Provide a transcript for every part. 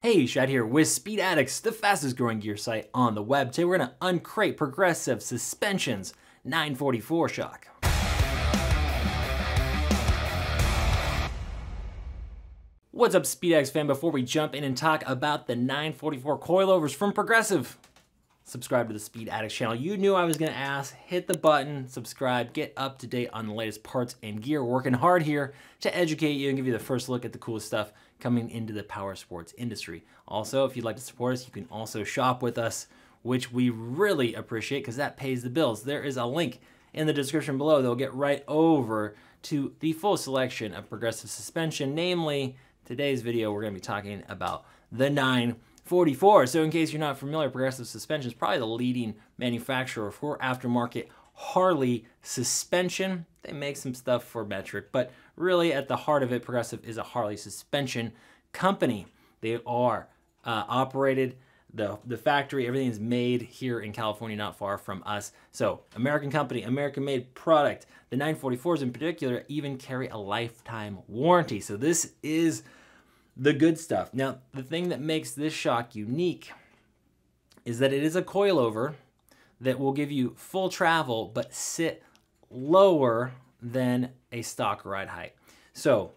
Hey, Shad here with Speed Addicts, the fastest growing gear site on the web. Today we're going to uncrate Progressive Suspensions 944 shock. What's up, Speed Addicts fan? Before we jump in and talk about the 944 coilovers from Progressive, subscribe to the Speed Addicts channel. You knew I was going to ask. Hit the button, subscribe, get up to date on the latest parts and gear. We're working hard here to educate you and give you the first look at the coolest stuff coming into the power sports industry. Also, if you'd like to support us, you can also shop with us, which we really appreciate because that pays the bills. There is a link in the description below that will get right over to the full selection of Progressive suspension. Namely, today's video, we're going to be talking about the 944. So in case you're not familiar, Progressive Suspension is probably the leading manufacturer for aftermarket Harley suspension. They make some stuff for metric, but really at the heart of it, Progressive is a Harley suspension company. They are operated, the factory, everything is made here in California, not far from us. So American company, American made product. The 944s in particular even carry a lifetime warranty. So this is the good stuff. Now, the thing that makes this shock unique is that it is a coilover that will give you full travel but sit lower than a stock ride height. So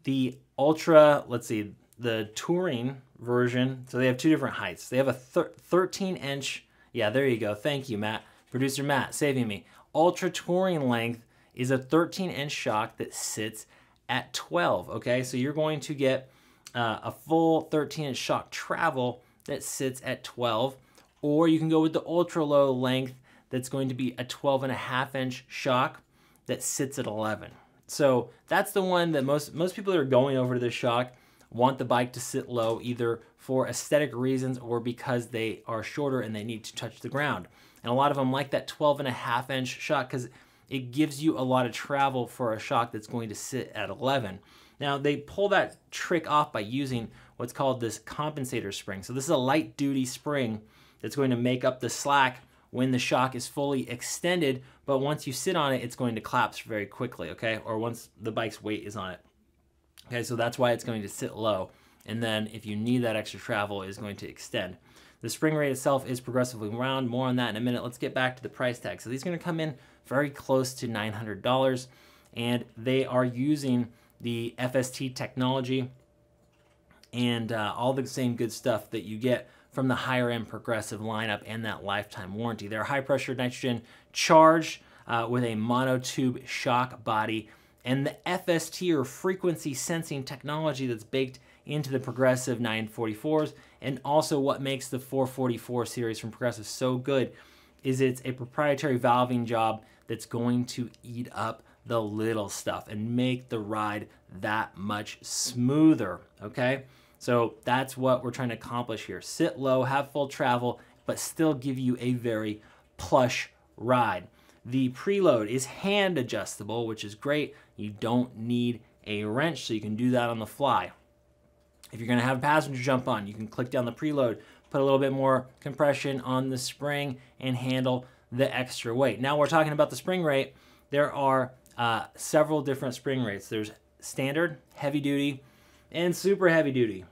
the Ultra, let's see, the Touring version, so they have two different heights. They have a 13-inch, yeah, there you go. Thank you, Matt. Producer Matt, saving me. Ultra Touring length is a 13-inch shock that sits at 12, okay? So you're going to get a full 13-inch shock travel that sits at 12, or you can go with the ultra low length that's going to be a 12.5-inch shock that sits at 11. So that's the one that most people that are going over to this shock want the bike to sit low, either for aesthetic reasons or because they are shorter and they need to touch the ground. And a lot of them like that 12.5-inch shock because it gives you a lot of travel for a shock that's going to sit at 11. Now, they pull that trick off by using what's called this compensator spring. So this is a light duty spring that's going to make up the slack when the shock is fully extended, but once you sit on it, it's going to collapse very quickly, okay? Or once the bike's weight is on it. Okay, so that's why it's going to sit low. And then if you need that extra travel, it's going to extend. The spring rate itself is progressively round. More on that in a minute. Let's get back to the price tag. So these are going to come in very close to $900, and they are using the FST technology and all the same good stuff that you get from the higher end Progressive lineup and that lifetime warranty. They're high pressure nitrogen charged with a monotube shock body, and the FST or frequency sensing technology that's baked into the Progressive 944s, and also what makes the 444 series from Progressive so good is it's a proprietary valving job that's going to eat up the little stuff and make the ride that much smoother, okay? So that's what we're trying to accomplish here. Sit low, have full travel, but still give you a very plush ride. The preload is hand adjustable, which is great. You don't need a wrench, so you can do that on the fly. If you're gonna have a passenger jump on, you can click down the preload, put a little bit more compression on the spring and handle the extra weight. Now we're talking about the spring rate. There are several different spring rates. There's standard, heavy duty, and super heavy duty.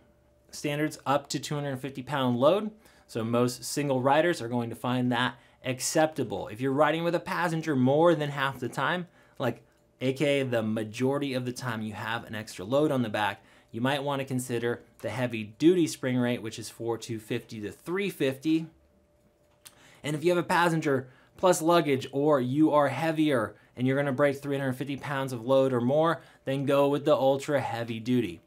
Standards up to 250-pound load, so most single riders are going to find that acceptable. If you're riding with a passenger more than half the time, like aka the majority of the time you have an extra load on the back, you might want to consider the heavy duty spring rate, which is 250 to 350. And if you have a passenger plus luggage, or you are heavier and you're going to break 350 pounds of load or more, then go with the ultra heavy duty.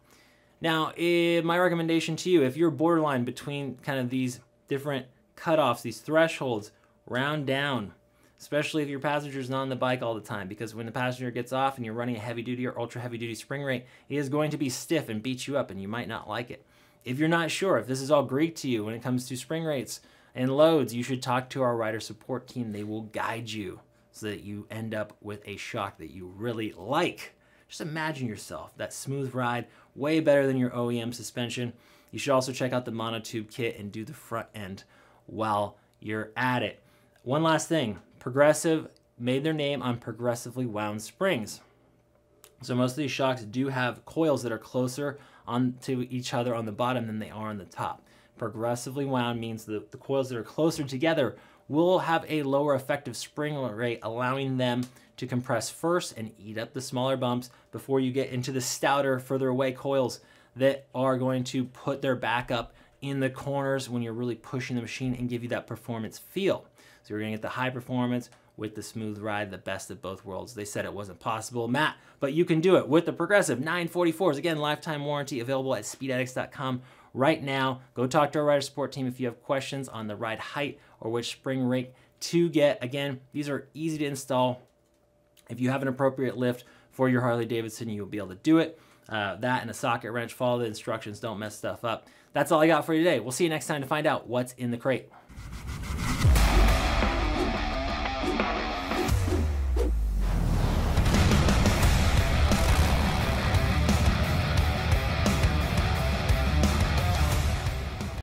Now, my recommendation to you, if you're borderline between kind of these different cutoffs, these thresholds, round down, especially if your passenger's not on the bike all the time, because when the passenger gets off and you're running a heavy duty or ultra heavy duty spring rate, it is going to be stiff and beat you up and you might not like it. If you're not sure, if this is all Greek to you when it comes to spring rates and loads, you should talk to our rider support team. They will guide you so that you end up with a shock that you really like. Just imagine yourself, that smooth ride, way better than your OEM suspension. You should also check out the monotube kit and do the front end while you're at it. One last thing, Progressive made their name on progressively wound springs. So most of these shocks do have coils that are closer to each other on the bottom than they are on the top. Progressively wound means the coils that are closer together will have a lower effective spring rate, allowing them to compress first and eat up the smaller bumps before you get into the stouter, further away coils that are going to put their back up in the corners when you're really pushing the machine and give you that performance feel. So you're going to get the high performance with the smooth ride, the best of both worlds. They said it wasn't possible, Matt, but you can do it with the Progressive 944s. Again, lifetime warranty available at speedaddicts.com right now. Go talk to our rider support team if you have questions on the ride height or which spring rate to get. Again, these are easy to install. If you have an appropriate lift for your Harley Davidson, you'll be able to do it. That and a socket wrench. Follow the instructions. Don't mess stuff up. That's all I got for you today. We'll see you next time to find out what's in the crate.